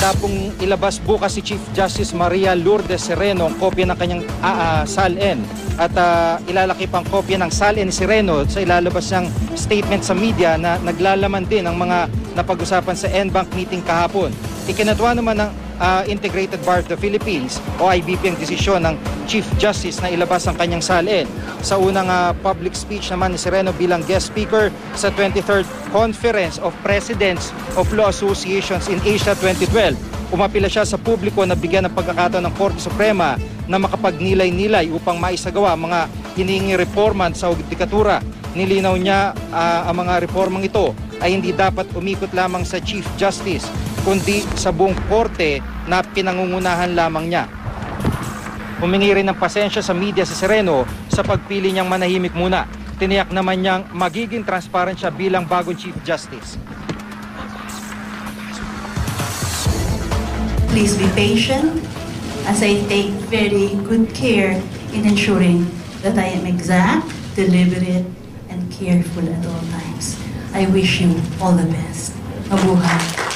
handa pong ilabas bukas si Chief Justice Maria Lourdes Sereno ang kopya ng kanyang SALN at ilalaki pang kopya ng SALN ni Sereno sa ilalabas niyang statement sa media na naglalaman din ang mga napag-usapan sa NBank meeting kahapon. Ikinatwa naman ng Integrated Bar of the Philippines o IBP ang desisyon ng Chief Justice na ilabas ang kanyang SALN. Sa unang public speech naman ni Sereno bilang guest speaker sa 23rd Conference of Presidents of Law Associations in Asia 2012, umapila siya sa publiko na bigyan ng pagkakataon ng Korte Suprema na makapagnilay-nilay upang maisagawa ang mga hinihingi reforma sa hudikatura. Nilinaw niya ang mga reformang ito ay hindi dapat umikot lamang sa Chief Justice kundi sa buong korte na pinangungunahan lamang niya. Humingi rin ng pasensya sa media si Sereno sa pagpili niyang manahimik muna. Tiniyak naman niyang magiging transparent siya bilang bagong Chief Justice. Please be patient as I take very good care in ensuring that I am exact, deliberate, and careful at all times. I wish you all the best. Mabuhay.